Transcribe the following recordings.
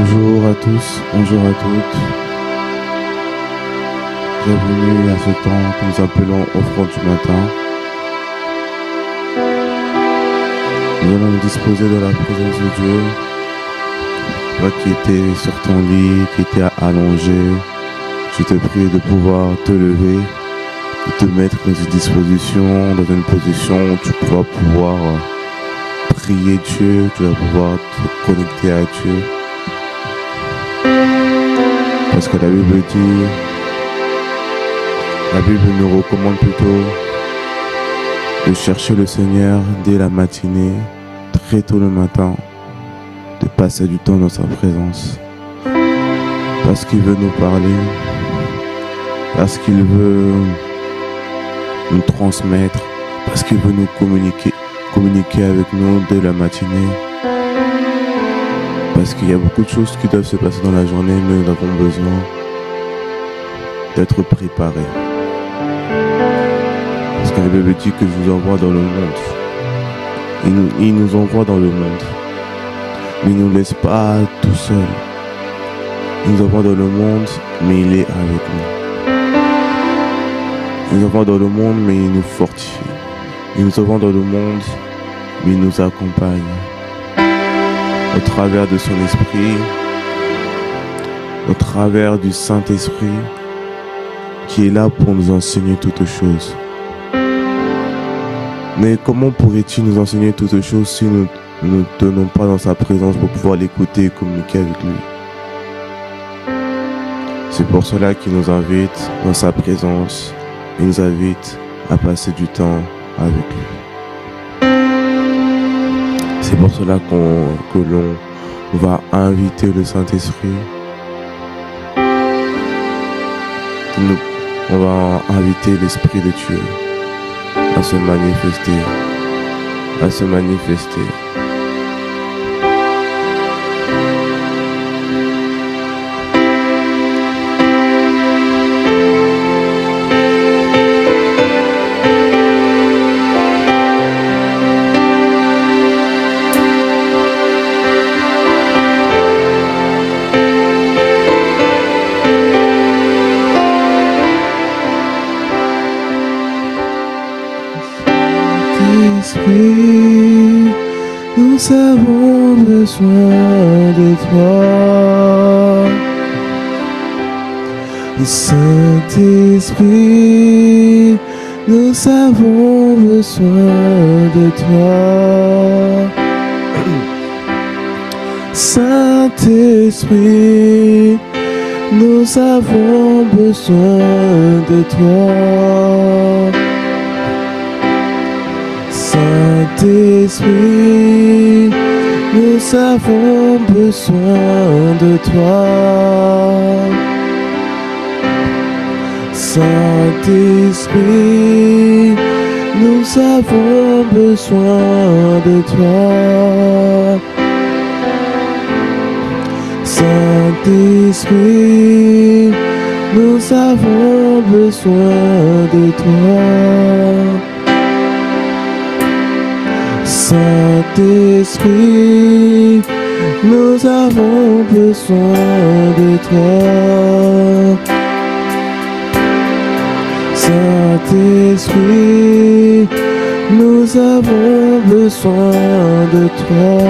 Bonjour à tous, bonjour à toutes. Bienvenue à ce temps que nous appelons offrande du matin. Nous allons nous disposer de la présence de Dieu. Toi qui étais sur ton lit, qui étais allongé, je te prie de pouvoir te lever, de te mettre dans une disposition, dans une position où tu pourras pouvoir prier Dieu, tu vas pouvoir te connecter à Dieu. Parce que la Bible nous recommande plutôt de chercher le Seigneur dès la matinée, très tôt le matin, de passer du temps dans sa présence. Parce qu'il veut nous parler, parce qu'il veut nous transmettre, parce qu'il veut nous communiquer avec nous dès la matinée. Parce qu'il y a beaucoup de choses qui doivent se passer dans la journée, mais nous avons besoin d'être préparés. Parce que la Bible dit que je vous envoie dans le monde. Il nous envoie dans le monde. Mais il ne nous laisse pas tout seuls. Il nous envoie dans le monde, mais il est avec nous. Il nous envoie dans le monde, mais il nous fortifie. Il nous envoie dans le monde, mais il nous accompagne. Au travers de son esprit, au travers du Saint-Esprit, qui est là pour nous enseigner toutes choses. Mais comment pourrait-il nous enseigner toutes choses si nous ne nous tenons pas dans sa présence pour pouvoir l'écouter et communiquer avec lui? C'est pour cela qu'il nous invite dans sa présence. Il nous invite à passer du temps avec lui. C'est pour cela que l'on va inviter le Saint-Esprit. On va inviter l'Esprit de Dieu à se manifester, à se manifester. Saint-Esprit, nous avons besoin de toi. Saint-Esprit, nous avons besoin de toi. Saint-Esprit, nous avons besoin de toi. Saint-Esprit, nous avons besoin de toi. Saint-Esprit, nous avons besoin de toi. Saint-Esprit, nous avons besoin de toi. Saint-Esprit, nous avons besoin de toi. Saint-Esprit, nous avons besoin de toi.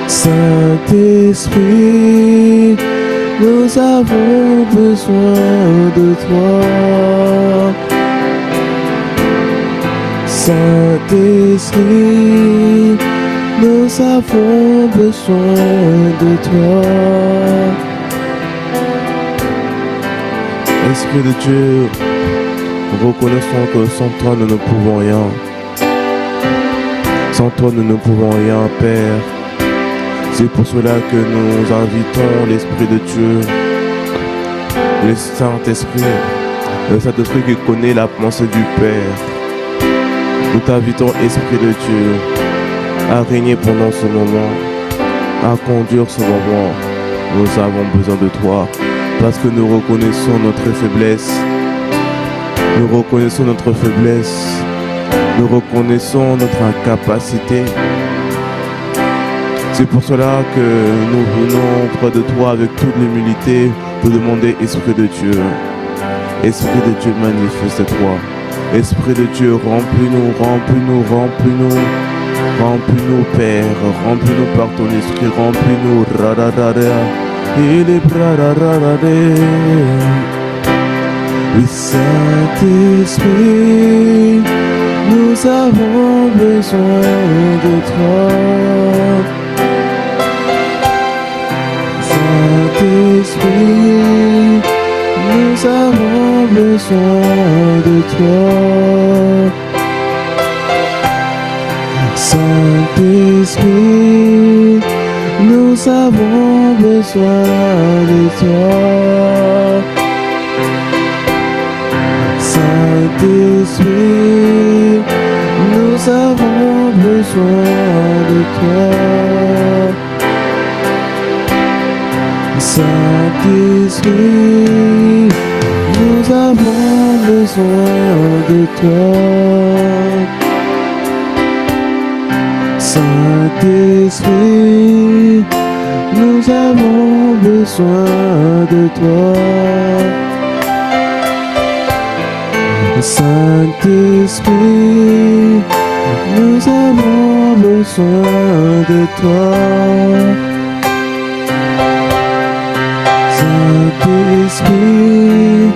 Saint-Esprit, nous avons besoin de toi. Saint-Esprit, nous avons besoin de toi. Esprit de Dieu, reconnaissons que sans toi nous ne pouvons rien. Sans toi nous ne pouvons rien, Père. C'est pour cela que nous invitons l'Esprit de Dieu, le Saint-Esprit qui connaît la pensée du Père. Nous t'invitons, Esprit de Dieu, à régner pendant ce moment, à conduire ce moment. Nous avons besoin de toi, parce que nous reconnaissons notre faiblesse. Nous reconnaissons notre faiblesse. Nous reconnaissons notre incapacité. C'est pour cela que nous venons près de toi avec toute l'humilité pour demander Esprit de Dieu. Esprit de Dieu, manifeste-toi. Esprit de Dieu, remplis-nous, remplis-nous, remplis-nous. Remplis-nous, Père, remplis-nous par ton esprit, remplis-nous. Il est oui, Saint-Esprit, nous avons besoin de toi. Saint-Esprit, nous avons besoin de toi. Saint-Esprit, nous avons besoin de toi. Saint-Esprit, nous avons besoin de toi. Saint-Esprit, nous avons besoin de toi. Saint-Esprit, nous avons besoin de toi. Saint-Esprit, nous avons besoin de toi. Saint-Esprit,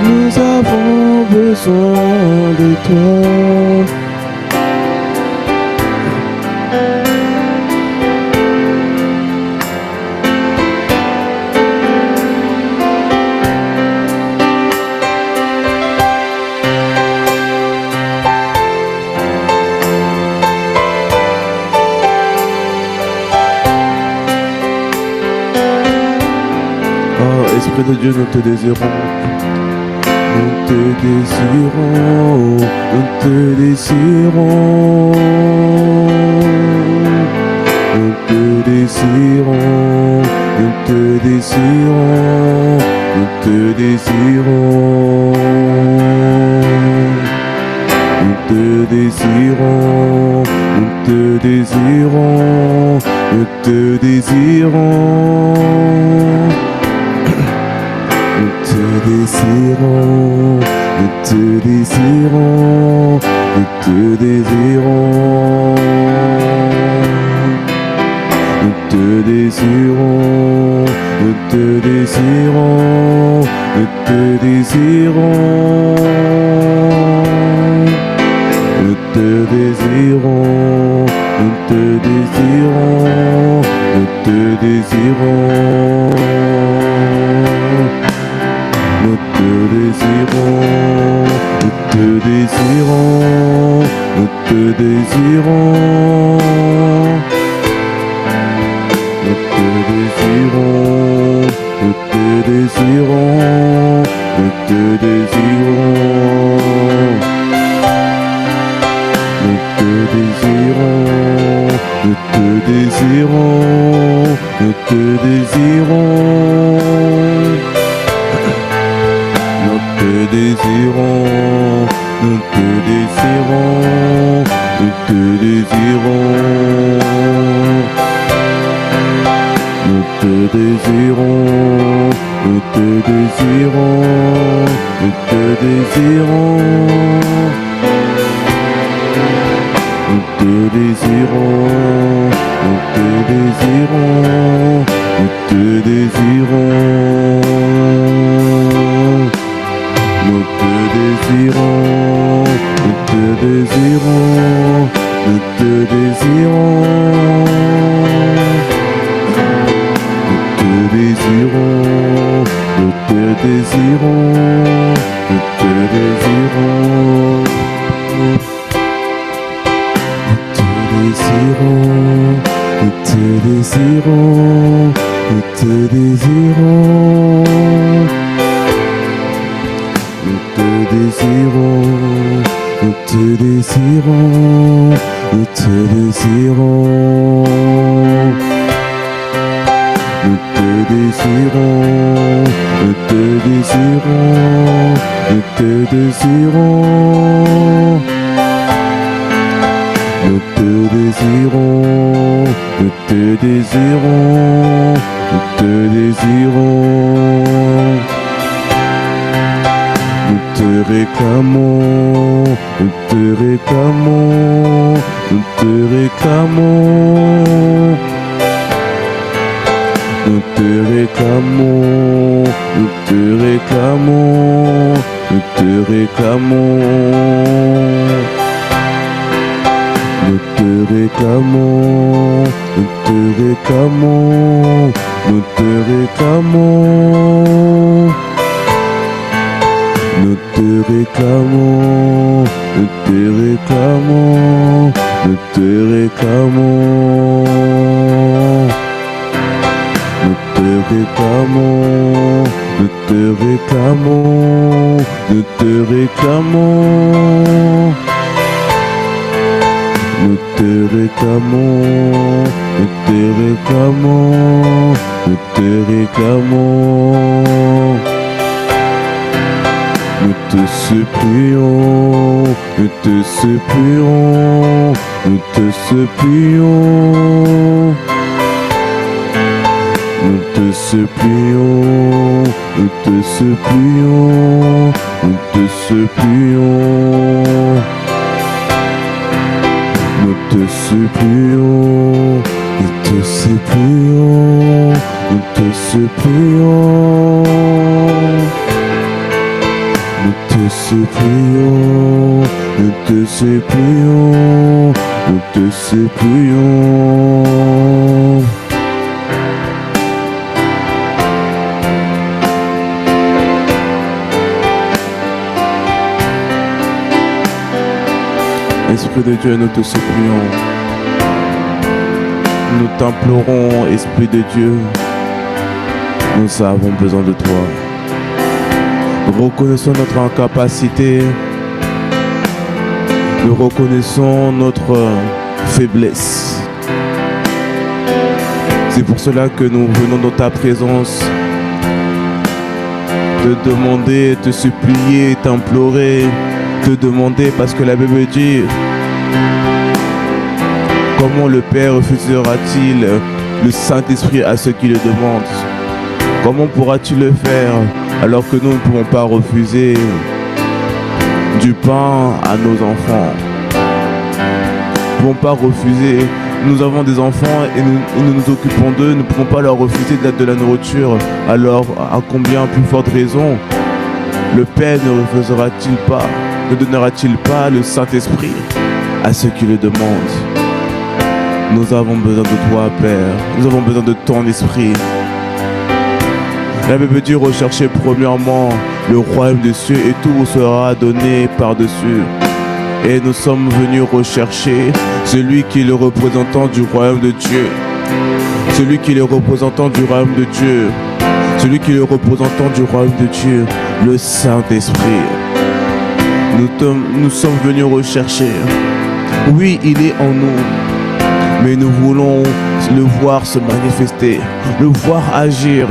nous avons besoin de toi. Esprit de Dieu, nous te désirons. Nous te désirons. Nous te désirons. Nous te désirons. Nous te désirons. Nous te désirons. Nous te désirons. Nous te désirons. Nous te désirons. Nous te désirons, nous te désirons, nous te désirons. Nous te désirons, nous te désirons, nous te désirons. Nous te désirons, nous te désirons, nous te désirons. Nous te désirons, nous te désirons, nous te désirons. Nous te désirons, nous te désirons, nous te désirons. Nous te désirons, nous te désirons, nous te désirons. Nous te désirons, nous te désirons, nous te désirons. Nous te désirons, nous te désirons, nous te désirons. Nous te désirons, nous te désirons, nous te désirons. Nous te désirons, nous te désirons, nous te désirons. Nous te désirons, nous te désirons, nous te désirons. Nous te désirons, nous te désirons. Nous te désirons, nous te désirons, nous te désirons. Nous te désirons, nous te désirons, nous te désirons. Nous te désirons, nous te désirons, nous te désirons. Nous te réclamons, nous te réclamons, nous te réclamons. Nous te réclamons, nous te réclamons, nous te réclamons. Nous te réclamons, nous te réclamons, nous te réclamons. Nous te réclamons, nous te réclamons, nous te réclamons. Nous te réclamons, nous te réclamons, nous te réclamons. Nous te réclamons, nous te réclamons, nous te réclamons. Nous te supplions, nous te supplions, nous te supplions. Nous te supplions, nous te supplions, nous te supplions. Nous te supplions, nous te supplions, nous te supplions. Nous te supplions, nous te supplions, nous te supplions. Esprit de Dieu, nous te supplions. Nous t'implorons, Esprit de Dieu. Nous avons besoin de toi. Nous reconnaissons notre incapacité. Nous reconnaissons notre faiblesse. C'est pour cela que nous venons dans ta présence, te demander, te supplier, t'implorer, te demander, parce que la Bible dit: comment le Père refusera-t-il le Saint-Esprit à ceux qui le demandent? Comment pourra-t-il le faire alors que nous ne pouvons pas refuser du pain à nos enfants? Nous ne pouvons pas refuser. Nous avons des enfants et nous nous occupons d'eux. Nous ne pouvons pas leur refuser de la nourriture. Alors, à combien plus forte raison le Père ne refusera-t-il pas, ne donnera-t-il pas le Saint-Esprit à ceux qui le demandent? Nous avons besoin de toi, Père. Nous avons besoin de ton esprit. La Bible dit: recherchez premièrement le royaume des cieux et tout vous sera donné par-dessus. Et nous sommes venus rechercher celui qui est le représentant du royaume de Dieu. Celui qui est le représentant du royaume de Dieu. Celui qui est le représentant du royaume de Dieu, le Saint-Esprit. Nous sommes venus rechercher. Oui, il est en nous. Mais nous voulons le voir se manifester, le voir agir,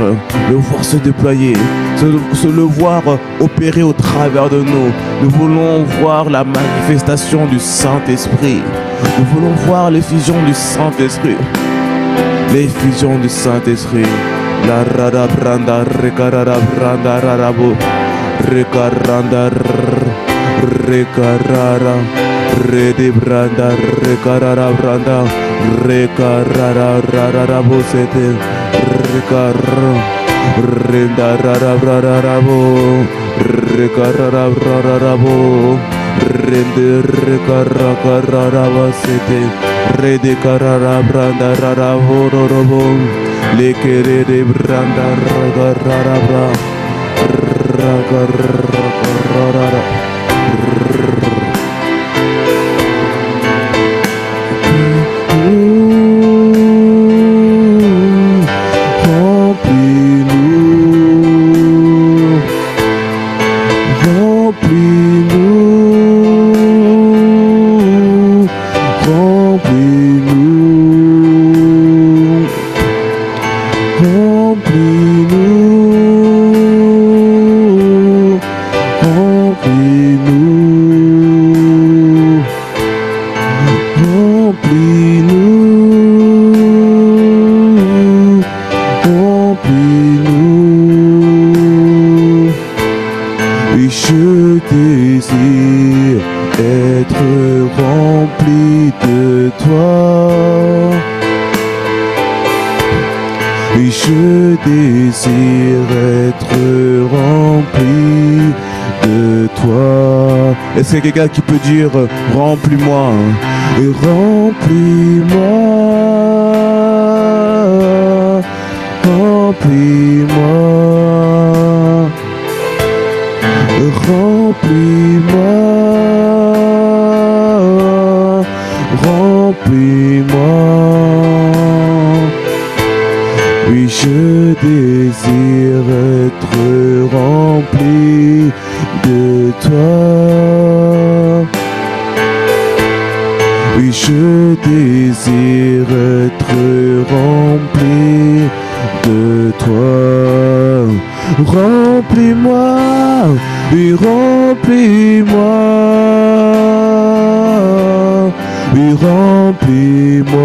le voir se déployer, le voir opérer au travers de nous. Nous voulons voir la manifestation du Saint-Esprit. Nous voulons voir l'effusion du Saint-Esprit. L'effusion du Saint-Esprit. La rada branda, rekarada branda rarabo, rekaranda rekarara, rede branda, rekarara branda. Rekarara rara bosete rekara renda rara rara bo rekarara rara bo rende rekara rara bosete rede karara branda rara bo lekere de branda rara bra rara. Remplis-nous, remplis-nous. Oui, je désire être rempli de toi. Oui, je désire être rempli de toi. Est-ce qu'il y a quelqu'un qui peut dire remplis-moi? Et remplis-moi, remplis-moi, remplis-moi, remplis-moi. Oui, je désire être rempli de toi. Oui, je désire être rempli de toi. Remplis-moi, oui, remplis-moi. Oui, remplis-moi.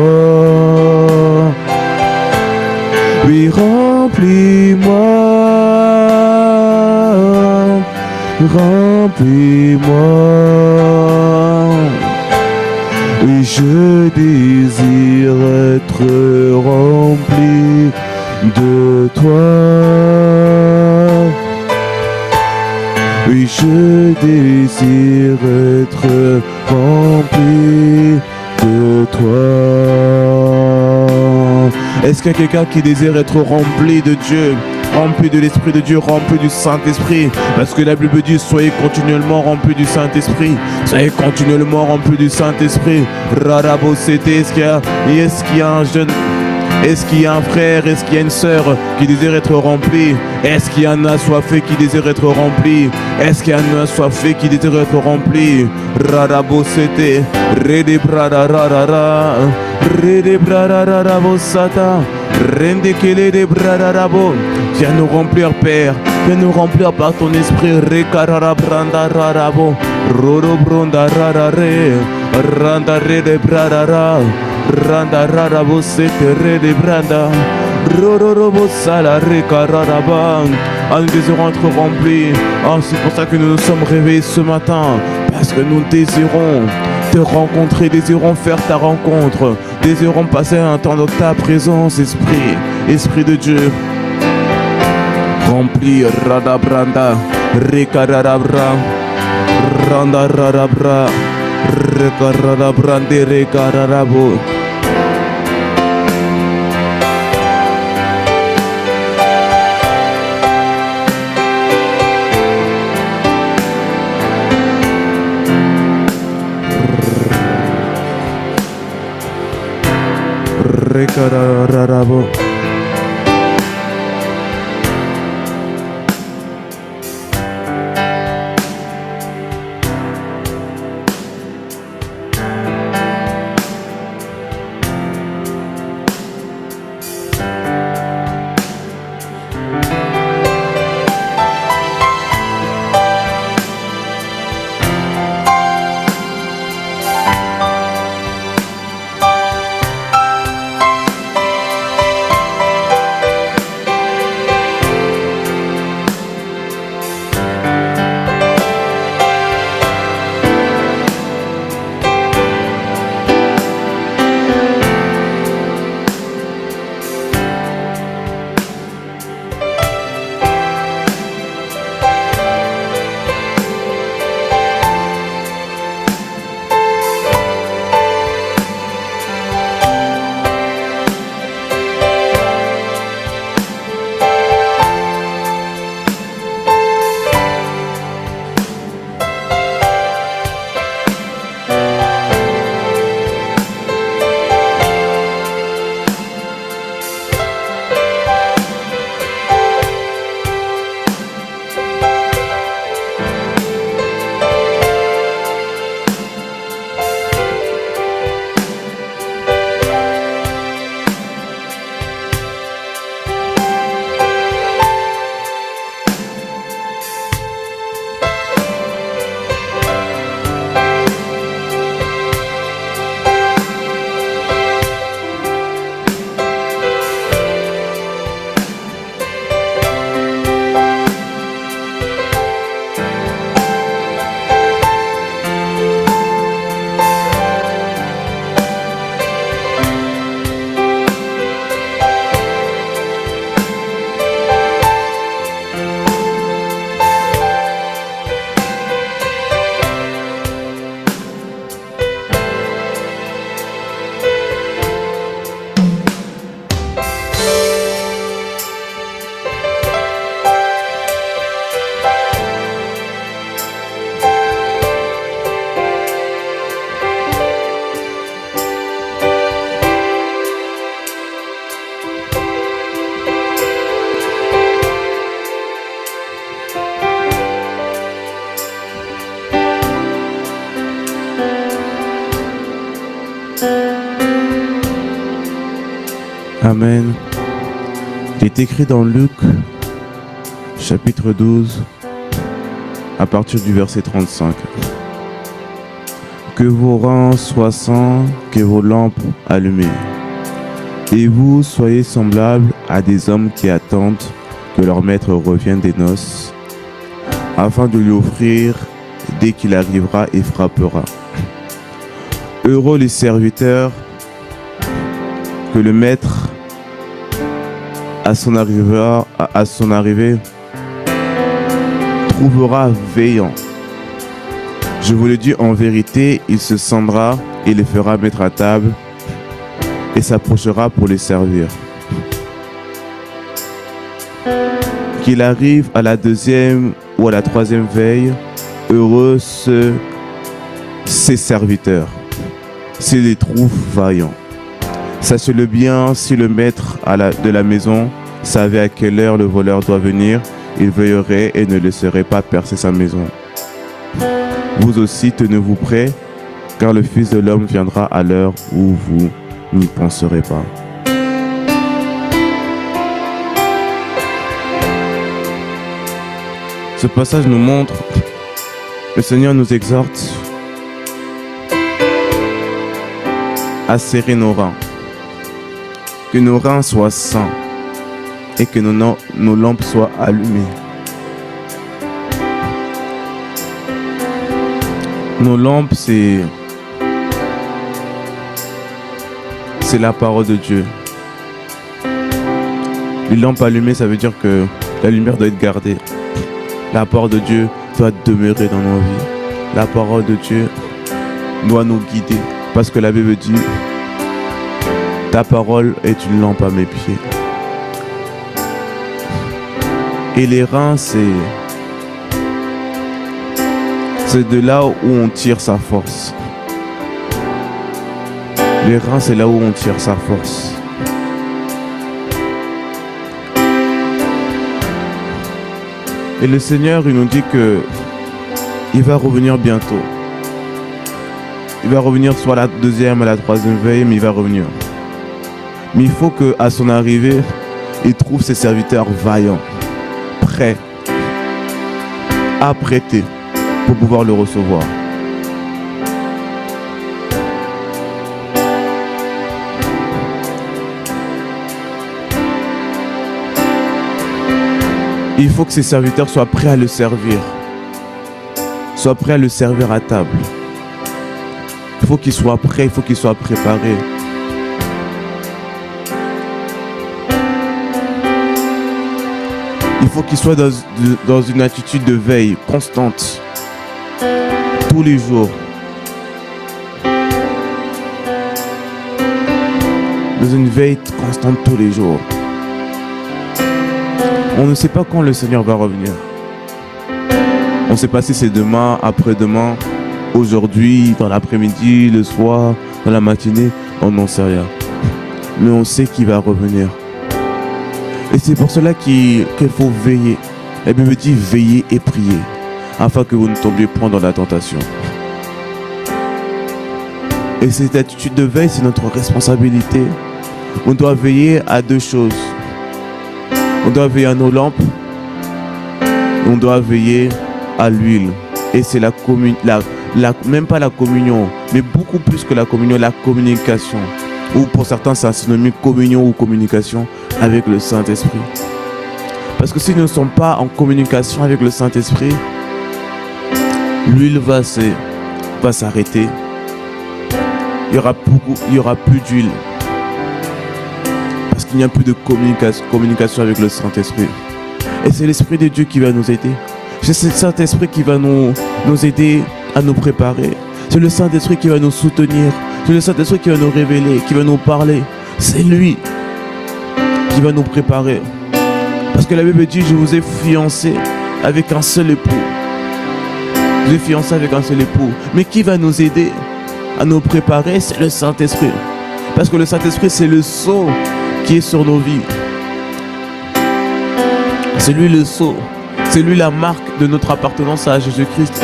Oui, remplis-moi. Remplis-moi. Oui, je désire être rempli de toi. Oui, je désire être rempli de toi. Est-ce qu'il y a quelqu'un qui désire être rempli de Dieu, rempli de l'Esprit de Dieu, rempli du Saint-Esprit? Parce que la Bible dit, soyez continuellement remplis du Saint-Esprit. Soyez continuellement remplis du Saint-Esprit. Rarabo, c'était, est-ce qu'il y a un jeune... Est-ce qu'il y a un frère, est-ce qu'il y a une sœur qui désire être rempli? Est-ce qu'il y a un assoiffé qui désire être rempli? Est-ce qu'il y a un assoiffé qui désire être rempli? Rarabo c'était Rede Bradarara Rede Bradarabo Sata Rende Kele de Bradarabo. Viens nous remplir, Père. Viens nous remplir par ton esprit. Rekarara Branda Rarabo Rodo Bronda Rarare Randa Rede Bradara Randa Rarabo Sete Rede Branda Rodorobo Salare Kararaba. Nous désirons être remplis. C'est pour ça que nous nous sommes réveillés ce matin. Parce que nous désirons te rencontrer, désirons faire ta rencontre, désirons passer un temps dans ta présence, Esprit, Esprit de Dieu. Remplis Radabranda, Rekarabra, Randa Radabra, Rekarabrande, Rekarabo. Rekararabo. Amen. Il est écrit dans Luc, chapitre 12, à partir du verset 35. Que vos reins soient sains, que vos lampes allumées. Et vous soyez semblables à des hommes qui attendent que leur maître revienne des noces, afin de lui offrir dès qu'il arrivera et frappera. Heureux les serviteurs que le maître, à son arrivée, trouvera veillant. Je vous le dis en vérité, il se scindra et les fera mettre à table et s'approchera pour les servir. Qu'il arrive à la deuxième ou à la troisième veille, heureux ces serviteurs, s'ils les trouvent vaillants. Sachez-le bien, si le maître de la maison savait à quelle heure le voleur doit venir, il veillerait et ne laisserait pas percer sa maison. Vous aussi, tenez-vous prêts, car le Fils de l'homme viendra à l'heure où vous n'y penserez pas. Ce passage nous montre, le Seigneur nous exhorte à serrer nos reins, que nos reins soient sains et que nos lampes soient allumées. Nos lampes, c'est la parole de Dieu. Les lampes allumées, ça veut dire que la lumière doit être gardée. La parole de Dieu doit demeurer dans nos vies. La parole de Dieu doit nous guider. Parce que la Bible dit, ta parole est une lampe à mes pieds. Et les reins, c'est de là où on tire sa force. Les reins, c'est là où on tire sa force. Et le Seigneur, il nous dit que il va revenir bientôt. Il va revenir soit à la deuxième, à la troisième veille, mais il va revenir. Mais il faut qu'à son arrivée, il trouve ses serviteurs vaillants, prêts, apprêtés pour pouvoir le recevoir. Il faut que ses serviteurs soient prêts à le servir, soient prêts à le servir à table. Il faut qu'ils soient prêts, il faut qu'ils soient préparés. Il faut qu'ils soient dans une attitude de veille constante, tous les jours. Dans une veille constante tous les jours. On ne sait pas quand le Seigneur va revenir. On ne sait pas si c'est demain, après-demain, aujourd'hui, dans l'après-midi, le soir, dans la matinée. On n'en sait rien. Mais on sait qu'il va revenir. Et c'est pour cela qu'il faut veiller. La Bible dit veiller et prier, afin que vous ne tombiez point dans la tentation. Et cette attitude de veille, c'est notre responsabilité. On doit veiller à deux choses. On doit veiller à nos lampes. On doit veiller à l'huile. Et c'est même pas la communion, mais beaucoup plus que la communion, la communication. Ou pour certains, c'est un synonyme communion ou communication avec le Saint-Esprit. Parce que si nous ne sommes pas en communication avec le Saint-Esprit, l'huile va s'arrêter. Il y aura plus d'huile. Parce qu'il n'y a plus de communication avec le Saint-Esprit. Et c'est l'Esprit de Dieu qui va nous aider. C'est le Saint-Esprit qui va nous aider à nous préparer. C'est le Saint-Esprit qui va nous soutenir. C'est le Saint-Esprit qui va nous révéler, qui va nous parler. C'est lui qui va nous préparer. Parce que la Bible dit, je vous ai fiancés avec un seul époux. Je vous ai fiancés avec un seul époux. Mais qui va nous aider à nous préparer? C'est le Saint-Esprit. Parce que le Saint-Esprit, c'est le sceau qui est sur nos vies. C'est lui le sceau. C'est lui la marque de notre appartenance à Jésus-Christ.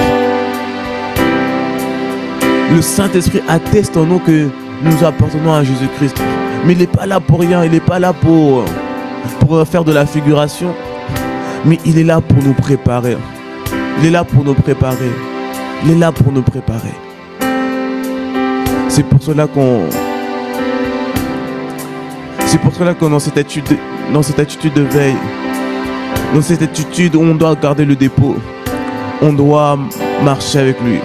Le Saint-Esprit atteste en nous que nous appartenons à Jésus-Christ. Mais il n'est pas là pour rien, il n'est pas là pour faire de la figuration. Mais il est là pour nous préparer. Il est là pour nous préparer. Il est là pour nous préparer. C'est pour cela qu'on dans cette attitude de veille, dans cette attitude où on doit garder le dépôt, on doit marcher avec lui.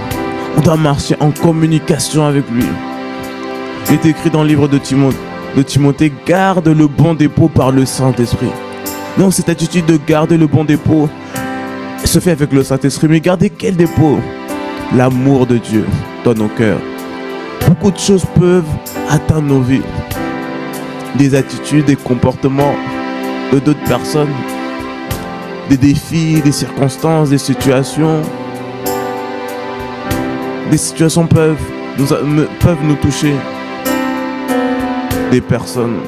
On doit marcher en communication avec lui. Il est écrit dans le livre de Timothée, garde le bon dépôt par le Saint-Esprit. Donc cette attitude de garder le bon dépôt se fait avec le Saint-Esprit. Mais gardez quel dépôt? L'amour de Dieu dans nos cœurs. Beaucoup de choses peuvent atteindre nos vies. Des attitudes, des comportements de d'autres personnes. Des défis, des circonstances, des situations. Des situations peuvent nous toucher. Des personnes.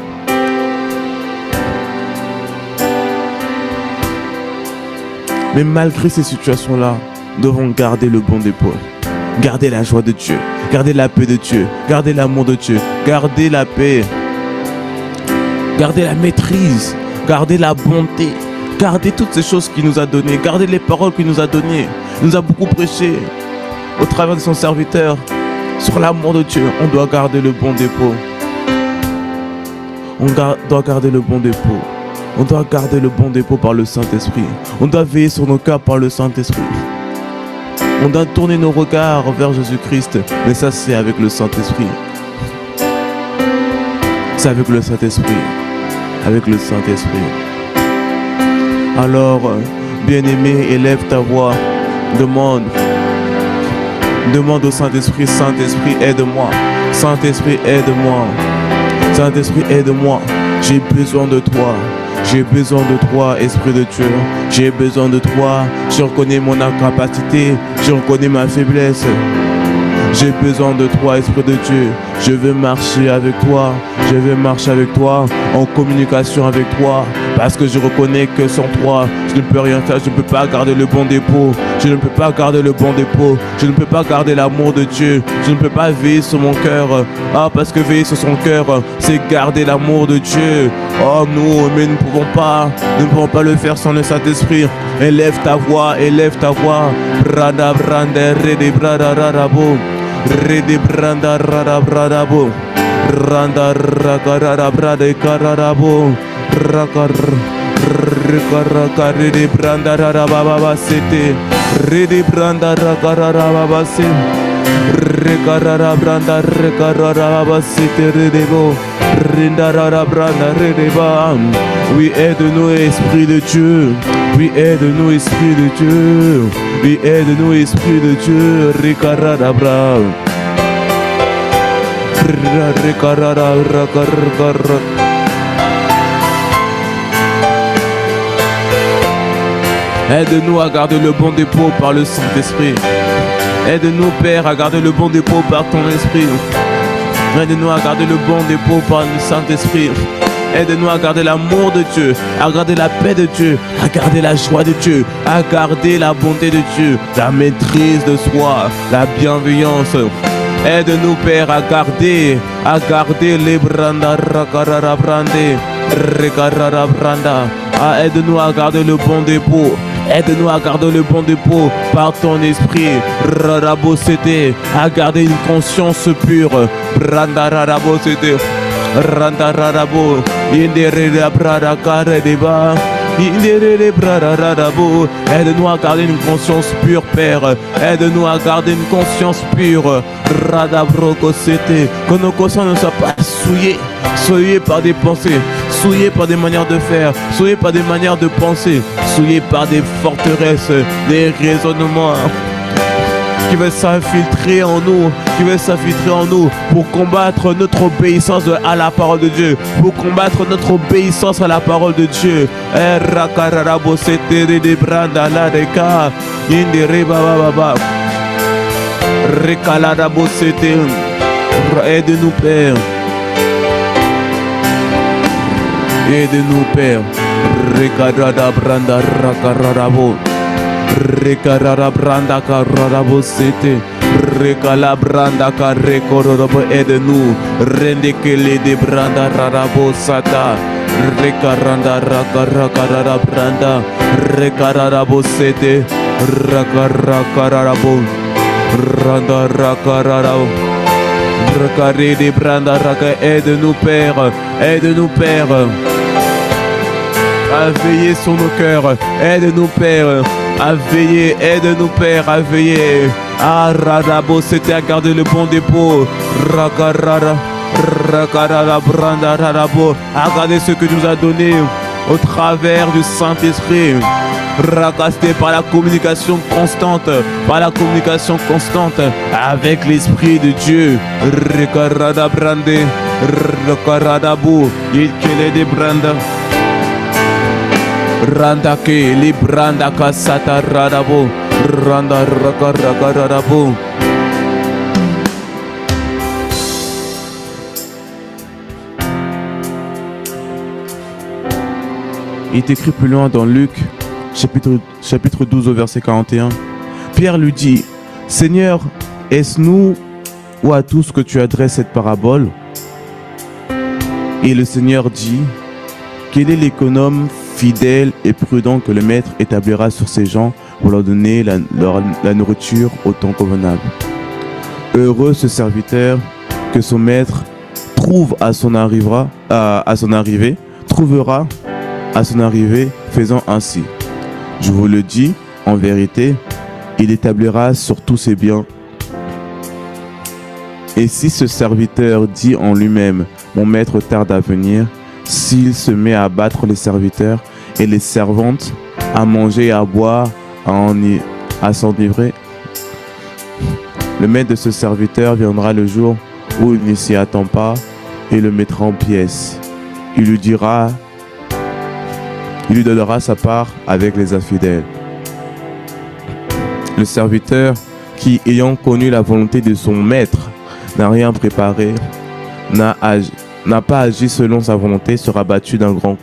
Mais malgré ces situations-là, nous devons garder le bon dépôt. Garder la joie de Dieu. Garder la paix de Dieu. Garder l'amour de Dieu. Garder la paix. Garder la maîtrise. Garder la bonté. Garder toutes ces choses qu'il nous a données. Garder les paroles qu'il nous a données. Il nous a beaucoup prêché au travers de son serviteur sur l'amour de Dieu. On doit garder le bon dépôt. On doit garder le bon dépôt. On doit garder le bon dépôt par le Saint-Esprit. On doit veiller sur nos cœurs par le Saint-Esprit. On doit tourner nos regards vers Jésus-Christ. Mais ça, c'est avec le Saint-Esprit. C'est avec le Saint-Esprit. Avec le Saint-Esprit. Alors, bien-aimé, élève ta voix. Demande au Saint-Esprit, Saint-Esprit, aide-moi. Saint-Esprit, aide-moi. Saint-Esprit, aide-moi. J'ai besoin de toi. J'ai besoin de toi, Esprit de Dieu. J'ai besoin de toi. Je reconnais mon incapacité. Je reconnais ma faiblesse. J'ai besoin de toi, Esprit de Dieu. Je veux marcher avec toi. Je veux marcher avec toi, en communication avec toi. Parce que je reconnais que sans toi, je ne peux rien faire. Je ne peux pas garder le bon dépôt. Je ne peux pas garder le bon dépôt. Je ne peux pas garder l'amour de Dieu. Je ne peux pas veiller sur mon cœur. Ah, parce que veiller sur son cœur, c'est garder l'amour de Dieu. Oh, mais nous ne pouvons pas le faire sans le Saint-Esprit. Élève ta voix, élève ta voix. Brada branda rede brada rarabo. Rede branda rarabo. Randa rakarara brada kararabo. Rakar rede branda rarababa sete. Rede branda rakararababa se. Rekarara branda rekararababa sete redebo. Rindarara branda redeba. Oui, aide-nous, Esprit de Dieu. Oui, aide-nous, Esprit de Dieu. Oui, aide-nous, Esprit de Dieu. Rekarara branda. Aide-nous à garder le bon dépôt par le Saint-Esprit. Aide-nous, Père, à garder le bon dépôt par ton Esprit. Aide-nous à garder le bon dépôt par le Saint-Esprit. Aide-nous à garder l'amour de Dieu, à garder la paix de Dieu, à garder la joie de Dieu, à garder la bonté de Dieu, la maîtrise de soi, la bienveillance. Aide-nous, Père, à garder les branda, rakarara brande, rekarara branda. Aide-nous à garder le bon dépôt. Aide-nous à garder le bon dépôt par ton esprit. Rarabo c'était à garder une conscience pure. Branda rarabo c'était Randa rarabo. Indere brada kare deba. Indere brada rarabo. Aide-nous à garder une conscience pure, Père. Aide-nous à garder une conscience pure. Radabroko c'était que nos consciences ne soient pas souillées par des pensées, souillées par des manières de faire, souillées par des manières de penser, souillées par des forteresses, des raisonnements qui veulent s'infiltrer en nous, pour combattre notre obéissance à la parole de Dieu, pour combattre notre obéissance à la parole de Dieu. Aide-nous, Père. Aide-nous, Père. Rekarada branda rakararabo. Rekarada branda kararabo sete. Rekala branda karekorobo, aide-nous. Rendekele de branda rarabo sata. Rekaranda rakaraka branda. Rekararabo sete. Rakararabo. Randa rakararabo. Rakare de branda raka, aide-nous Père. Aide-nous Père. À veiller sur nos cœurs, aide-nous Père, à veiller, aide-nous Père, à veiller. Ah Radabo, c'était à garder le bon dépôt. Rakarara, rakarara, branda radabo, à garder ce que nous a donné au travers du Saint-Esprit. Rakasté par la communication constante, avec l'Esprit de Dieu. Rakarada brande, rakaradabo, il kele de branda. Randa ke li branda kasata radabo, randa raka radabo. Il est écrit plus loin dans Luc, chapitre 12 au verset 41. Pierre lui dit, Seigneur, est-ce nous ou à tous que tu adresses cette parabole? Et le Seigneur dit, quel est l'économe fidèle et prudent que le maître établira sur ses gens pour leur donner la nourriture au temps convenable. Heureux ce serviteur que son maître trouvera à son arrivée, faisant ainsi. Je vous le dis, en vérité, il établira sur tous ses biens. Et si ce serviteur dit en lui-même, mon maître tarde à venir, s'il se met à battre les serviteurs et les servantes, à manger et à boire, à s'enivrer, le maître de ce serviteur viendra le jour où il ne s'y attend pas et le mettra en pièces. Il lui donnera sa part avec les infidèles. Le serviteur qui, ayant connu la volonté de son maître, n'a rien préparé, n'a pas agi selon sa volonté, sera battu d'un grand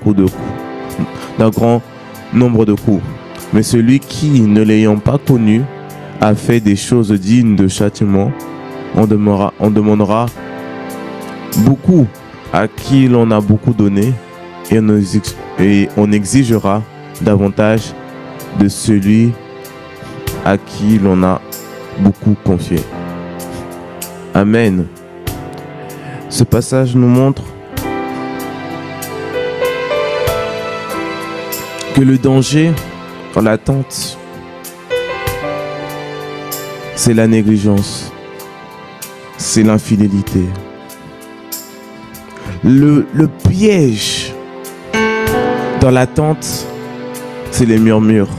nombre de coups. Mais celui qui, ne l'ayant pas connu, a fait des choses dignes de châtiment, on demandera beaucoup à qui l'on a beaucoup donné, et on exigera davantage de celui à qui l'on a beaucoup confié. Amen. Ce passage nous montre que le danger dans l'attente, c'est la négligence, c'est l'infidélité. Le piège dans l'attente, c'est les murmures.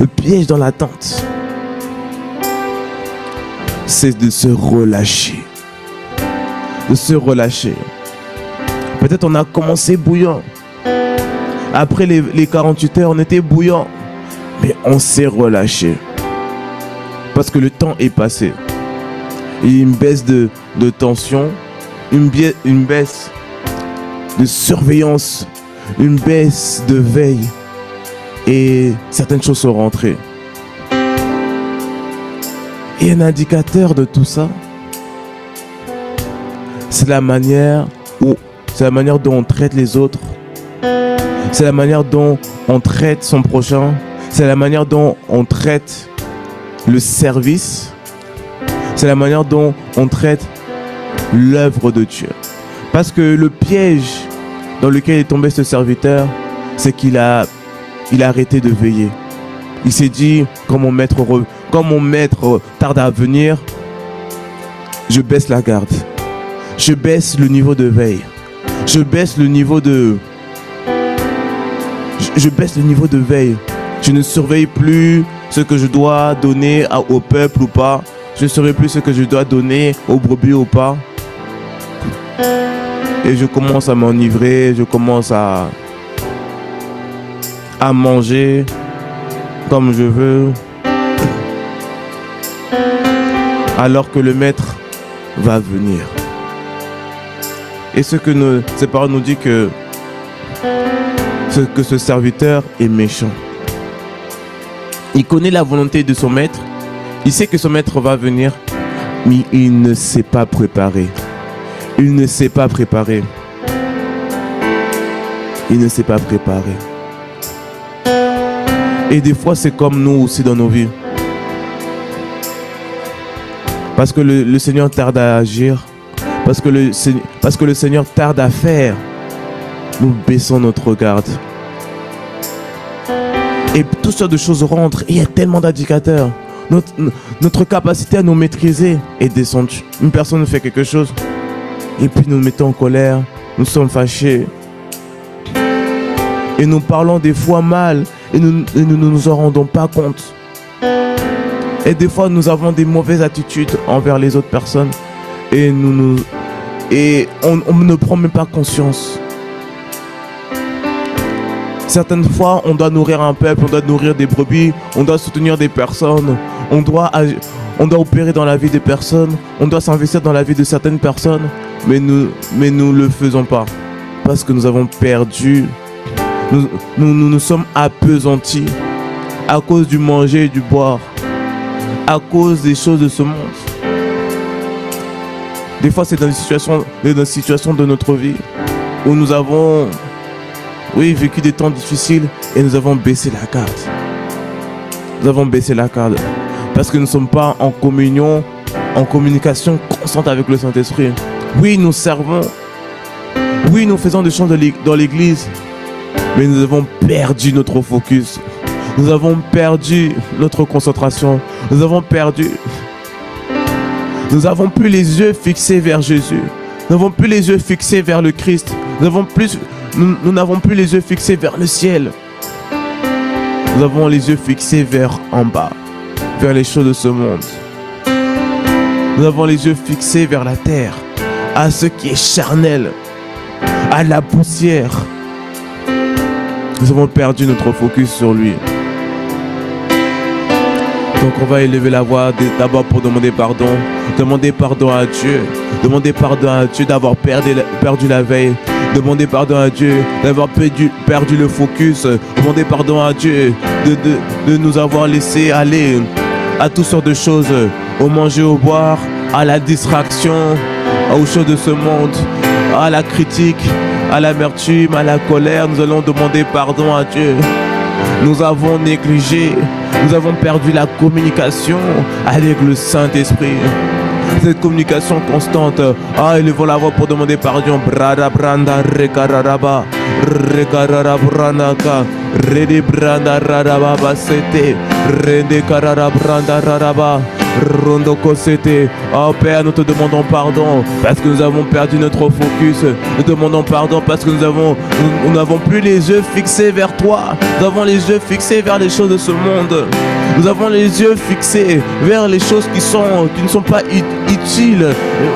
Le piège dans l'attente, c'est de se relâcher. Peut-être on a commencé bouillant. Après les 48 heures, on était bouillant. Mais on s'est relâché. Parce que le temps est passé. Il y a une baisse de tension, une baisse de surveillance, une baisse de veille. Et certaines choses sont rentrées. Et un indicateur de tout ça, c'est la manière dont on traite les autres. C'est la manière dont on traite son prochain. C'est la manière dont on traite le service. C'est la manière dont on traite l'œuvre de Dieu. Parce que le piège dans lequel est tombé ce serviteur, c'est qu'il a arrêté de veiller. Il s'est dit, quand mon maître tarde à venir, je baisse la garde. Je baisse le niveau de veille. Je baisse le niveau de veille. Je ne surveille plus ce que je dois donner au peuple ou pas. Je ne surveille plus ce que je dois donner aux brebis ou pas. Et je commence à m'enivrer. Je commence à manger comme je veux. Alors que le maître va venir. Et ces paroles nous disent que ce serviteur est méchant. Il connaît la volonté de son maître. Il sait que son maître va venir. mais il ne s'est pas préparé. Il ne s'est pas préparé. Il ne s'est pas préparé. Et des fois, c'est comme nous aussi dans nos vies. Parce que le Seigneur tarde à agir. Parce que le Seigneur tarde à faire. Nous baissons notre regard. Et toutes sortes de choses rentrent. Et il y a tellement d'indicateurs. Notre capacité à nous maîtriser est descendue. Une personne nous fait quelque chose. Et puis nous nous mettons en colère. Nous sommes fâchés. Et nous parlons des fois mal. Et nous ne nous en rendons pas compte. Et des fois, nous avons des mauvaises attitudes envers les autres personnes. Et on ne prend même pas conscience. Certaines fois, on doit nourrir un peuple, on doit nourrir des brebis, on doit soutenir des personnes, on doit opérer dans la vie des personnes, on doit s'investir dans la vie de certaines personnes. Mais nous ne le faisons pas. Parce que nous avons perdu. Nous sommes appesantis à cause du manger et du boire, à cause des choses de ce monde. Des fois, c'est dans des situations de notre vie où nous avons, vécu des temps difficiles et nous avons baissé la garde. Nous avons baissé la garde parce que nous ne sommes pas en communion, en communication constante avec le Saint-Esprit. Oui, nous servons. Oui, nous faisons des chants dans l'église. Mais nous avons perdu notre focus. Nous avons perdu notre concentration. Nous avons plus les yeux fixés vers Jésus. Nous n'avons plus les yeux fixés vers le Christ. Nous n'avons plus les yeux fixés vers le ciel. Nous avons les yeux fixés vers en bas, vers les choses de ce monde. Nous avons les yeux fixés vers la terre, à ce qui est charnel, à la poussière. Nous avons perdu notre focus sur lui. Donc on va élever la voix d'abord pour demander pardon. Demander pardon à Dieu. Demander pardon à Dieu d'avoir perdu la veille. Demander pardon à Dieu d'avoir perdu le focus. Demander pardon à Dieu de nous avoir laissé aller à toutes sortes de choses. Au manger, au boire, à la distraction, aux choses de ce monde, à la critique, à l'amertume, à la colère. Nous allons demander pardon à Dieu. Nous avons négligé, nous avons perdu la communication avec le Saint-Esprit. Cette communication constante. Élevons la voix pour demander pardon. Brada branda rekararaba rekararabranaka rede branda rarababa sete rede kararabranda raraba rondoko sete. Oh Père, nous te demandons pardon parce que nous avons perdu notre focus. Nous demandons pardon parce que nous n'avons plus les yeux fixés vers toi. Nous avons les yeux fixés vers les choses de ce monde. Nous avons les yeux fixés vers les choses qui ne sont pas utiles.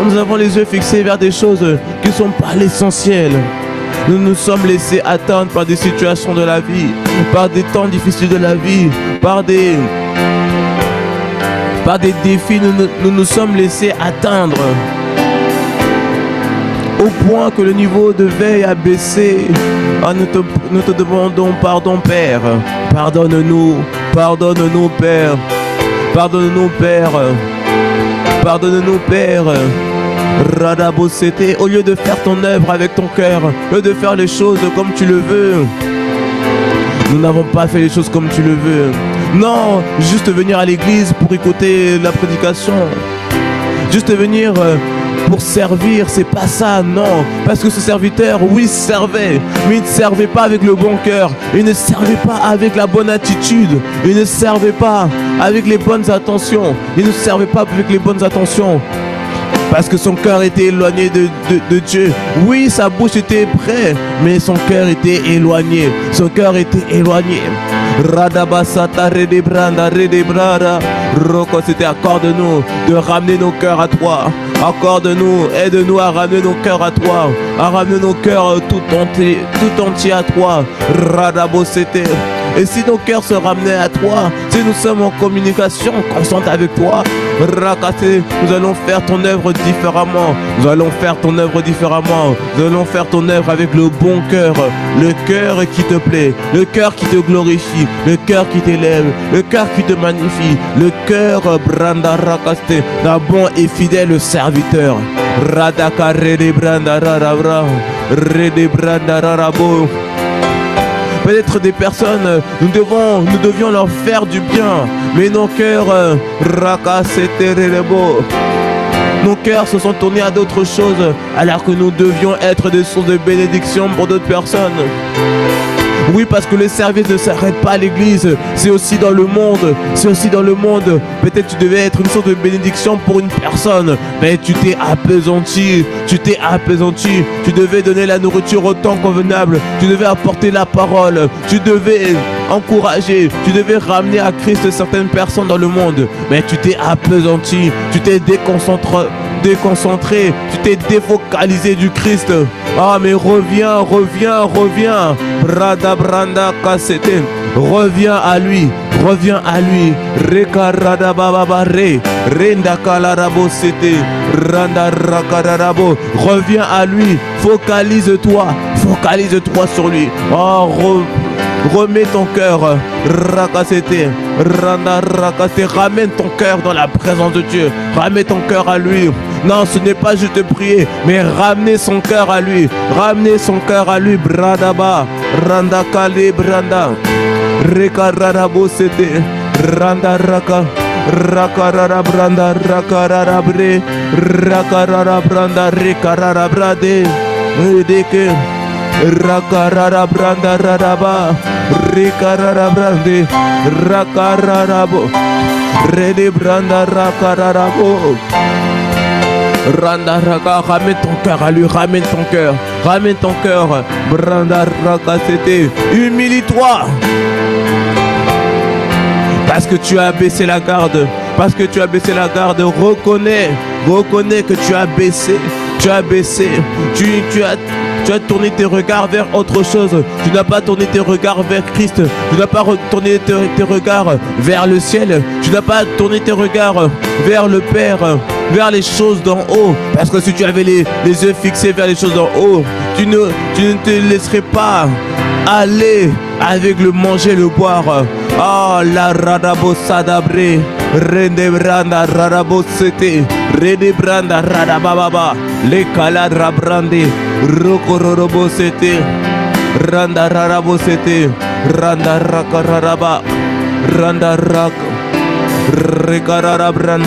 Nous avons les yeux fixés vers des choses qui ne sont pas l'essentiel. Nous nous sommes laissés atteindre par des situations de la vie, par des temps difficiles de la vie, par des défis. Nous nous sommes laissés atteindre au point que le niveau de veille a baissé. Nous te demandons pardon, Père. Pardonne-nous. Pardonne-nous, Père. Pardonne-nous, Père. Pardonne-nous, Père. Radabosete, au lieu de faire ton œuvre avec ton cœur, au lieu de faire les choses comme tu le veux, nous n'avons pas fait les choses comme tu le veux. Non, juste venir à l'église pour écouter la prédication, juste venir pour servir, c'est pas ça, non. Parce que ce serviteur, oui, servait, mais il ne servait pas avec le bon cœur, il ne servait pas avec la bonne attitude, il ne servait pas avec les bonnes intentions, il ne servait pas avec les bonnes intentions. Parce que son cœur était éloigné de Dieu. Oui, sa bouche était prête, mais son cœur était éloigné. Son cœur était éloigné. Radabasata redebranda redebrada. Roko, c'était accorde-nous de ramener nos cœurs à toi. Accorde-nous, aide-nous à ramener nos cœurs à toi. À ramener nos cœurs tout entier à toi. Radabosete. Et si nos cœurs se ramenaient à toi, si nous sommes en communication constante avec toi, Rakate, nous allons faire ton œuvre différemment. Nous allons faire ton œuvre différemment. Nous allons faire ton œuvre avec le bon cœur. Le cœur qui te plaît. Le cœur qui te glorifie. Le cœur qui t'élève. Le cœur qui te magnifie. Le cœur, Branda Rakaste, d'un bon et fidèle serviteur. Radaka Rede Branda Rarabra. Rede Branda Rarabo. Peut-être des personnes, nous devions leur faire du bien, mais nos cœurs, nos cœurs se sont tournés à d'autres choses, alors que nous devions être des sources de bénédiction pour d'autres personnes. Oui, parce que le service ne s'arrête pas à l'église, c'est aussi dans le monde, c'est aussi dans le monde. Peut-être tu devais être une sorte de bénédiction pour une personne, mais tu t'es appesanti, tu devais donner la nourriture au temps convenable, tu devais apporter la parole, tu devais encourager, tu devais ramener à Christ certaines personnes dans le monde, mais tu t'es appesanti, tu t'es déconcentré, tu t'es défocalisé du Christ. Ah, mais reviens. Branda Kasete. Reviens à lui. Rekarada Baba Re. Renda Kalarabo Sete. Randa Rakarabo. Reviens à lui. Focalise-toi sur lui. Oh, remets ton cœur, Rakasete, Randa Rakasete, ramène ton cœur dans la présence de Dieu, ramène ton cœur à lui. Non, ce n'est pas juste prier, mais ramener son cœur à lui, Bradaba, Randa Kale Branda, Rekararabo Sete, Randa Raka, Rakarara Branda, Rakarara Bre, Rakarara Branda, Rekarara Brade, Redeke. Rakarara Branda Radaba, Rikarara Brande, Rakararabo, Rede Branda Rakararabo. Randa Raka, ramène ton cœur à lui, ramène ton cœur, Branda Raka, c'était humilie-toi. Parce que tu as baissé la garde, reconnais que tu as baissé, tu as tourné tes regards vers autre chose. Tu n'as pas tourné tes regards vers Christ. Tu n'as pas tourné tes regards vers le ciel. Tu n'as pas tourné tes regards vers le Père, vers les choses d'en haut. Parce que si tu avais les yeux fixés vers les choses d'en haut, tu ne te laisserais pas aller avec le manger, le boire. Ah, la radabo sadabre. Rende branda radabo sete. Rende branda radababa. Le kala rabrande. Rokororobo sete. Randa rarabo sete. Randa rakararaba. Randa rak. Rekararabran.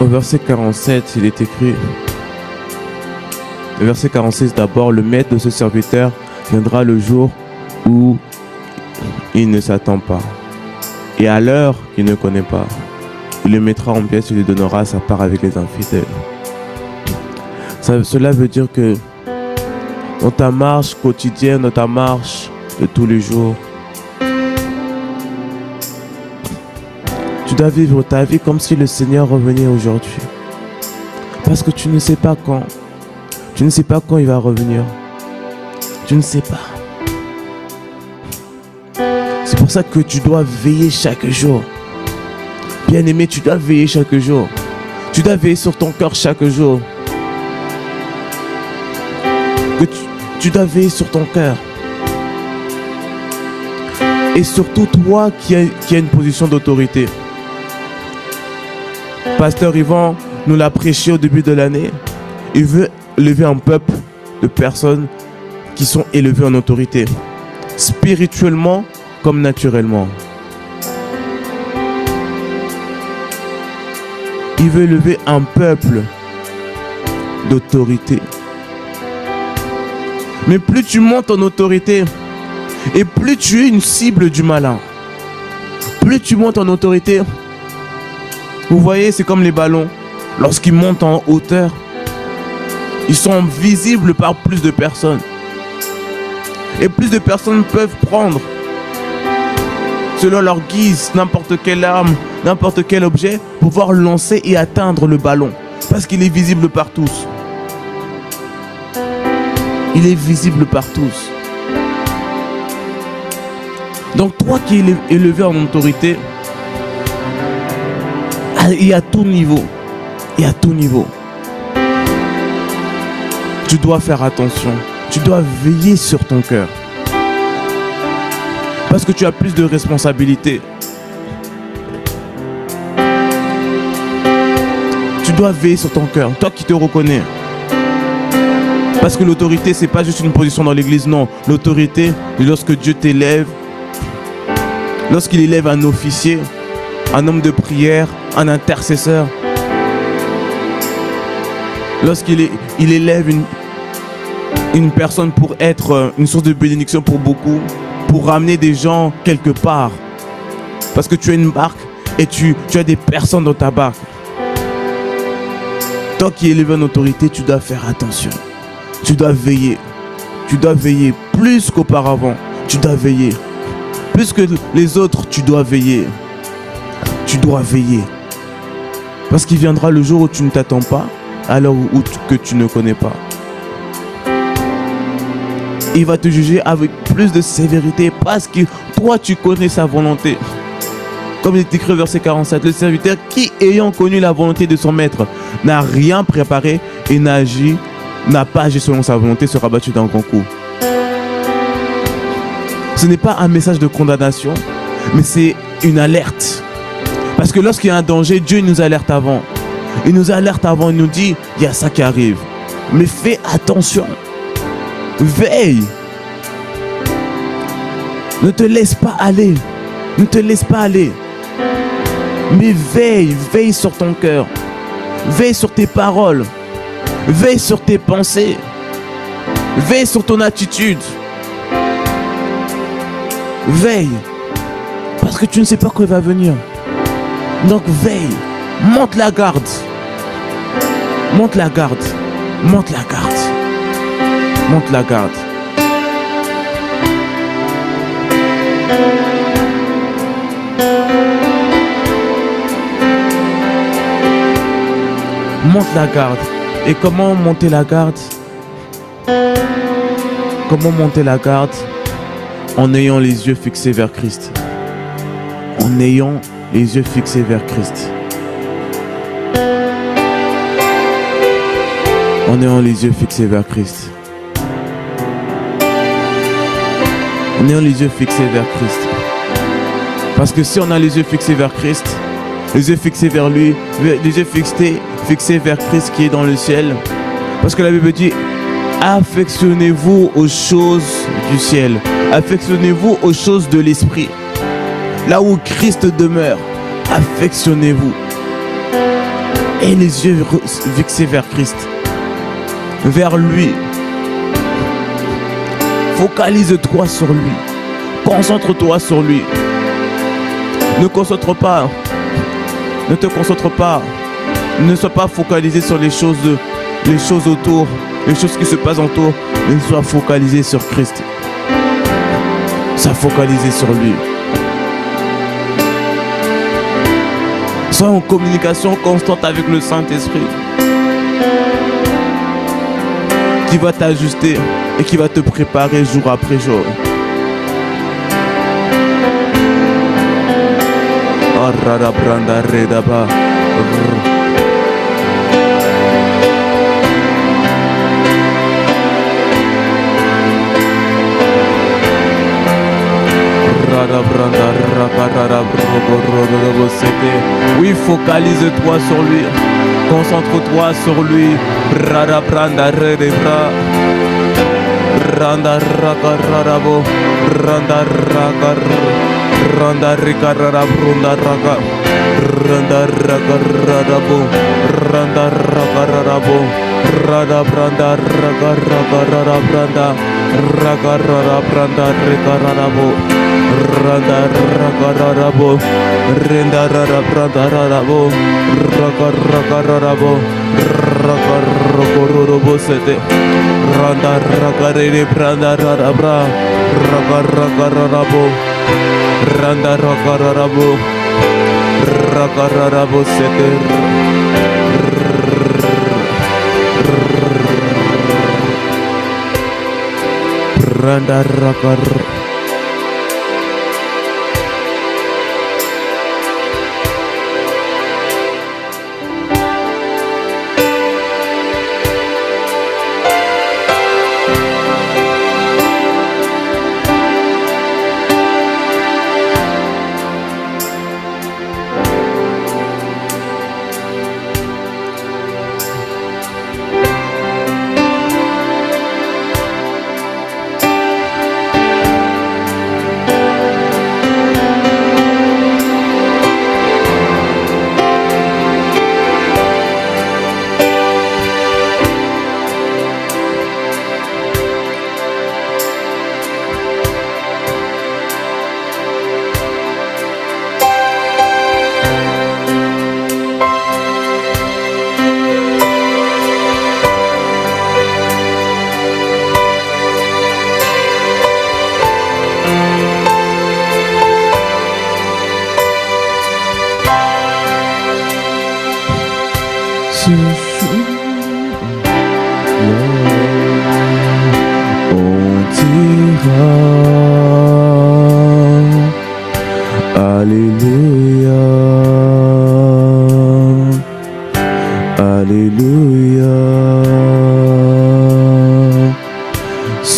Au verset 47, il est écrit, le verset 46 d'abord, le maître de ce serviteur viendra le jour où il ne s'attend pas, et à l'heure qu'il ne connaît pas. Il le mettra en pièces et lui donnera sa part avec les infidèles. Cela veut dire que dans ta marche quotidienne, dans ta marche de tous les jours. Tu dois vivre ta vie comme si le Seigneur revenait aujourd'hui. Parce que tu ne sais pas quand. Tu ne sais pas quand il va revenir. Tu ne sais pas. C'est pour ça que tu dois veiller chaque jour. Bien-aimé, tu dois veiller chaque jour. Tu dois veiller sur ton cœur chaque jour. Tu dois veiller sur ton cœur. Et surtout toi qui as une position d'autorité. Pasteur Yvan nous l'a prêché au début de l'année. Il veut lever un peuple de personnes qui sont élevées en autorité. Spirituellement comme naturellement. Il veut lever un peuple d'autorité. Mais plus tu montes en autorité, et plus tu es une cible du malin, plus tu montes en autorité, vous voyez, c'est comme les ballons. Lorsqu'ils montent en hauteur, ils sont visibles par plus de personnes. Et plus de personnes peuvent prendre, selon leur guise, n'importe quelle arme, n'importe quel objet, pour pouvoir lancer et atteindre le ballon. Parce qu'il est visible par tous. Il est visible par tous. Donc toi qui es élevé en autorité, et à tout niveau, tu dois faire attention. Tu dois veiller sur ton cœur. Parce que tu as plus de responsabilités. Tu dois veiller sur ton cœur, toi qui te reconnais. Parce que l'autorité, c'est pas juste une position dans l'église, non. L'autorité, lorsque Dieu t'élève, lorsqu'il élève un officier, un homme de prière, un intercesseur, lorsqu'il élève une personne pour être une source de bénédiction pour beaucoup, pour ramener des gens quelque part. Parce que tu as une barque et tu as des personnes dans ta barque. Toi qui es élevé en autorité, tu dois faire attention. Tu dois veiller. Tu dois veiller plus qu'auparavant. Tu dois veiller. Plus que les autres, tu dois veiller. Tu dois veiller. Parce qu'il viendra le jour où tu ne t'attends pas, alors que tu ne connais pas. Il va te juger avec plus de sévérité parce que toi, tu connais sa volonté. Comme il est écrit au verset 47, le serviteur qui, ayant connu la volonté de son maître, n'a rien préparé et n'a pas agi selon sa volonté, sera battu d'un grand coup. Ce n'est pas un message de condamnation, mais c'est une alerte. Parce que lorsqu'il y a un danger, Dieu nous alerte avant. Il nous alerte avant, il nous dit, il y a ça qui arrive. Mais fais attention. Veille. Ne te laisse pas aller. Ne te laisse pas aller. Mais veille, veille sur ton cœur. Veille sur tes paroles. Veille sur tes pensées. Veille sur ton attitude. Veille. Parce que tu ne sais pas quand il va venir. Donc veille. Monte la garde. Monte la garde. Monte la garde. Monte la garde. Monte la garde. Et comment monter la garde? Comment monter la garde? En ayant les yeux fixés vers Christ. En ayant les yeux fixés vers Christ. En ayant les yeux fixés vers Christ. En ayant les yeux fixés vers Christ. Parce que si on a les yeux fixés vers Christ, les yeux fixés vers lui, les yeux fixés vers Christ qui est dans le ciel. Parce que la Bible dit, affectionnez-vous aux choses du ciel. Affectionnez-vous aux choses de l'esprit. Là où Christ demeure, affectionnez-vous. Et les yeux fixés vers Christ. Vers lui. Focalise-toi sur lui. Concentre-toi sur lui. Ne te concentre pas. Ne sois pas focalisé sur les choses autour. les choses qui se passent autour, mais sois focalisé sur Christ. Sois focalisé sur lui. Sois en communication constante avec le Saint-Esprit, qui va t'ajuster et qui va te préparer jour après jour. Oui, focalise-toi sur lui. Concentre-toi sur lui.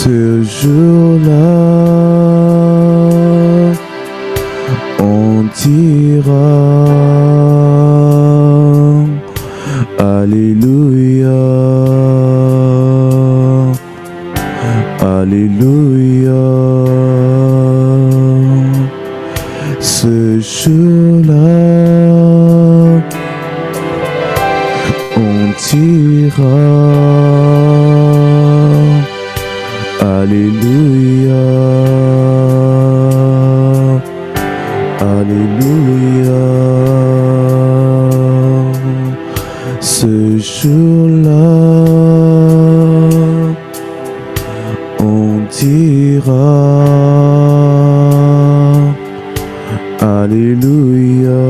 Ce jour-là, on dira Alléluia, Alléluia. Ce jour-là, on dira Alléluia, Alléluia. Ce jour-là, on dira Alléluia, Alléluia. Ce jour-là, on dira Alléluia,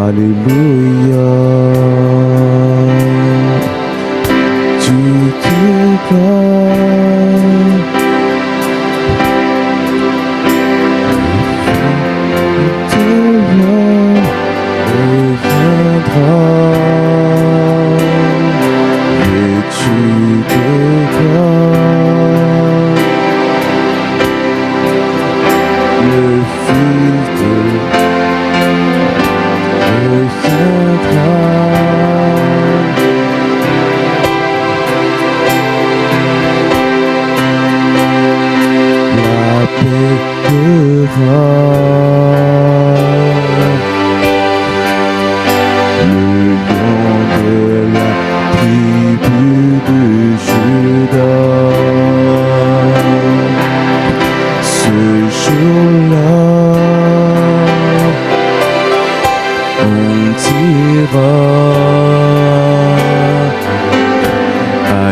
Alléluia.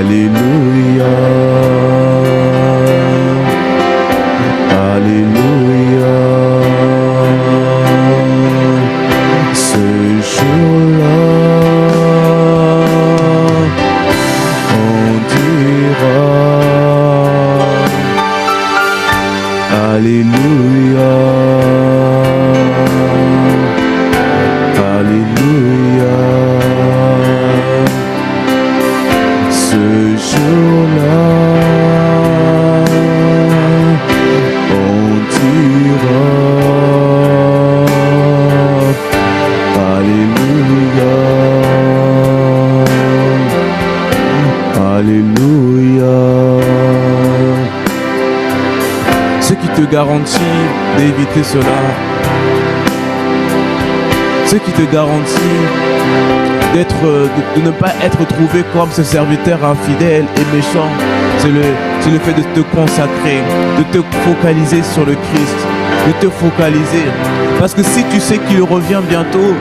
Alléluia. Alléluia. Ce jour-là, on dira Alléluia. Alléluia. Ce jour-là, on dira Alléluia. Alléluia. Ce qui te garantit d'éviter cela, ce qui te garantit de ne pas être trouvé comme ce serviteur infidèle et méchant, c'est le fait de te consacrer, de te focaliser sur le Christ, de te focaliser. Parce que si tu sais qu'il revient bientôt,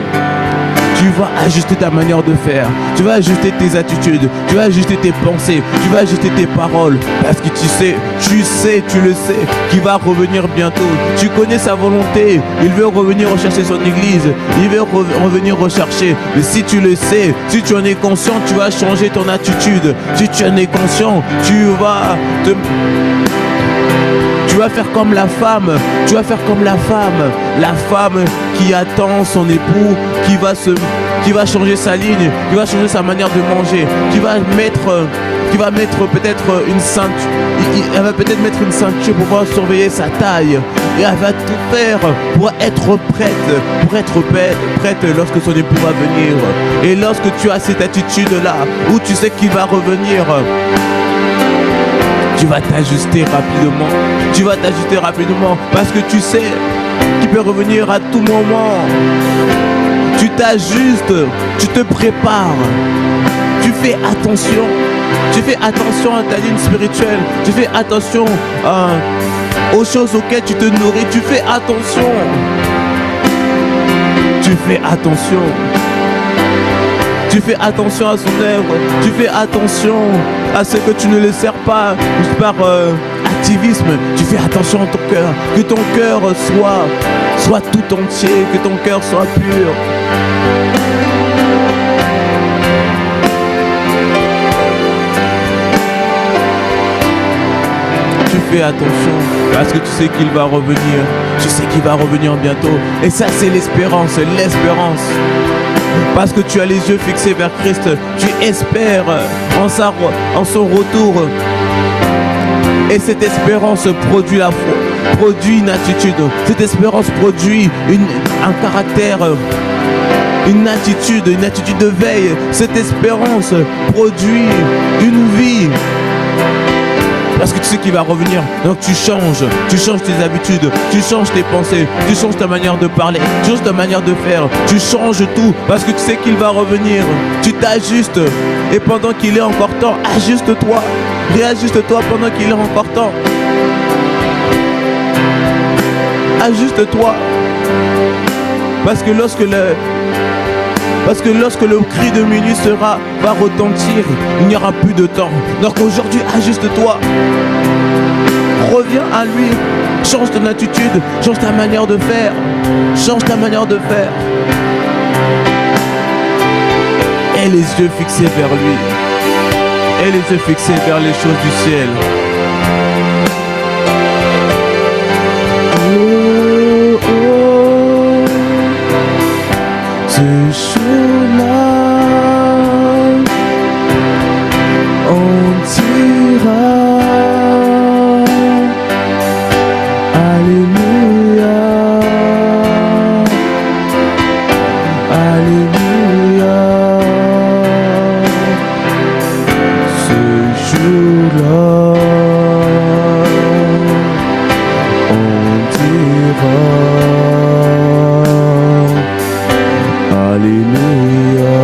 tu vas ajuster ta manière de faire, tu vas ajuster tes attitudes, tu vas ajuster tes pensées, tu vas ajuster tes paroles, parce que tu le sais, qu'il va revenir bientôt. Tu connais sa volonté, il veut revenir rechercher son église, il veut revenir rechercher. Mais si tu le sais, si tu en es conscient, tu vas changer ton attitude. Si tu en es conscient, tu vas faire comme la femme, la femme qui attend son époux, qui va changer sa ligne, qui va changer sa manière de manger, qui va mettre peut-être une ceinture, elle va peut-être mettre une ceinture pour pouvoir surveiller sa taille, et elle va tout faire pour être prête lorsque son époux va venir. Et lorsque tu as cette attitude-là, où tu sais qu'il va revenir, tu vas t'ajuster rapidement, parce que tu sais qu'il peut revenir à tout moment. Tu t'ajustes, tu te prépares, tu fais attention à ta ligne spirituelle, tu fais attention aux choses auxquelles tu te nourris, tu fais attention à son œuvre, tu fais attention à ce que tu ne le sers pas juste par activisme. Tu fais attention à ton cœur, que ton cœur soit tout entier, que ton cœur soit pur. Tu fais attention parce que tu sais qu'il va revenir, tu sais qu'il va revenir bientôt, et ça c'est l'espérance. Parce que tu as les yeux fixés vers Christ, tu espères en son retour. Et cette espérance produit la foi, produit une attitude. Cette espérance produit un caractère, une attitude de veille. Cette espérance produit une vie. Parce que tu sais qu'il va revenir, donc tu changes tes habitudes, tu changes tes pensées, tu changes ta manière de parler, tu changes ta manière de faire, tu changes tout, parce que tu sais qu'il va revenir. Tu t'ajustes, et pendant qu'il est encore temps, ajuste-toi, réajuste-toi pendant qu'il est encore temps. Ajuste-toi, parce que lorsque le cri de minuit va retentir, il n'y aura plus de temps. Donc aujourd'hui, ajuste-toi. Reviens à lui. Change ton attitude. Change ta manière de faire. Et les yeux fixés vers lui. Et les yeux fixés vers les choses du ciel. Ce jour-là, on dira Alléluia, Alléluia. Ce jour-là, on dira Alléluia.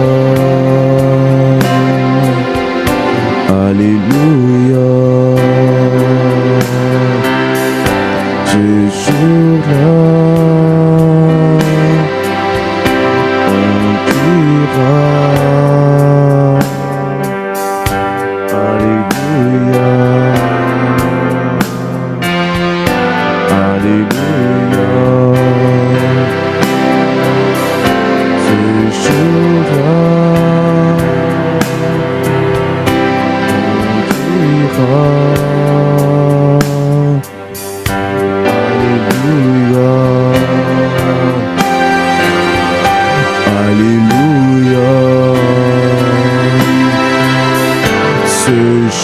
ce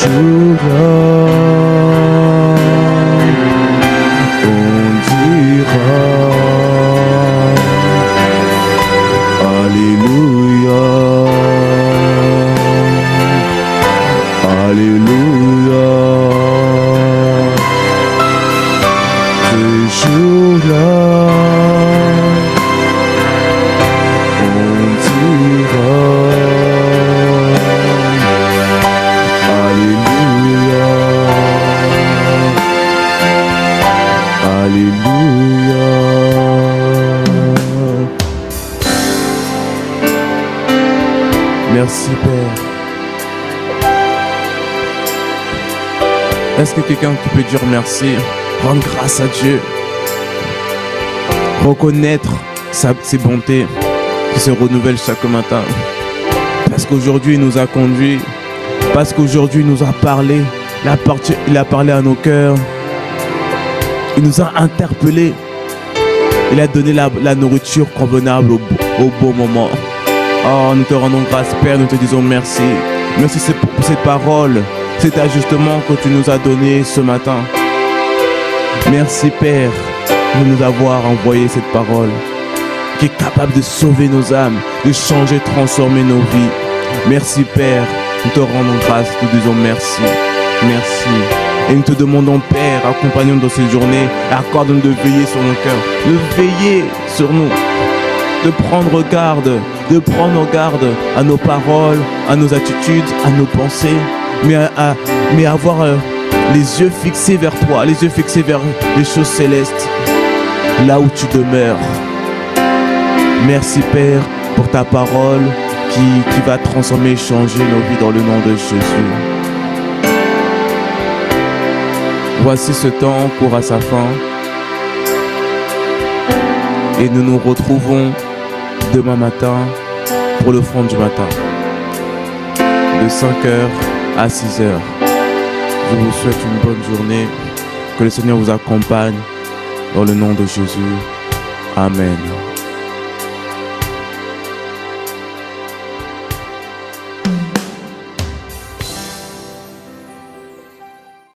jour-là, on dira Alléluia, Alléluia. Ce jour-là, on dira Alléluia, Alléluia. Merci Père. Est-ce que quelqu'un qui peut dire merci, rendre grâce à Dieu, reconnaître ses bontés qui se renouvellent chaque matin? Parce qu'aujourd'hui il nous a conduits, parce qu'aujourd'hui il nous a parlé, il a parlé à nos cœurs, il nous a interpellés, il a donné la nourriture convenable au bon moment. Oh, nous te rendons grâce Père, nous te disons merci. Merci pour cette parole, cet ajustement que tu nous as donné ce matin. Merci Père de nous avoir envoyé cette parole qui est capable de sauver nos âmes, de changer, transformer nos vies. Merci Père, nous te rendons grâce, nous disons merci, merci. Et nous te demandons Père, accompagne-nous dans cette journée, accorde-nous de veiller sur nos cœurs, de veiller sur nous, de prendre garde à nos paroles, à nos attitudes, à nos pensées, mais avoir les yeux fixés vers toi, les yeux fixés vers les choses célestes, là où tu demeures. Merci Père pour ta parole qui va transformer et changer nos vies dans le nom de Jésus. Voici ce temps court à sa fin et nous nous retrouvons demain matin pour le front du matin de 5h à 6h. Je vous souhaite une bonne journée, que le Seigneur vous accompagne dans le nom de Jésus. Amen.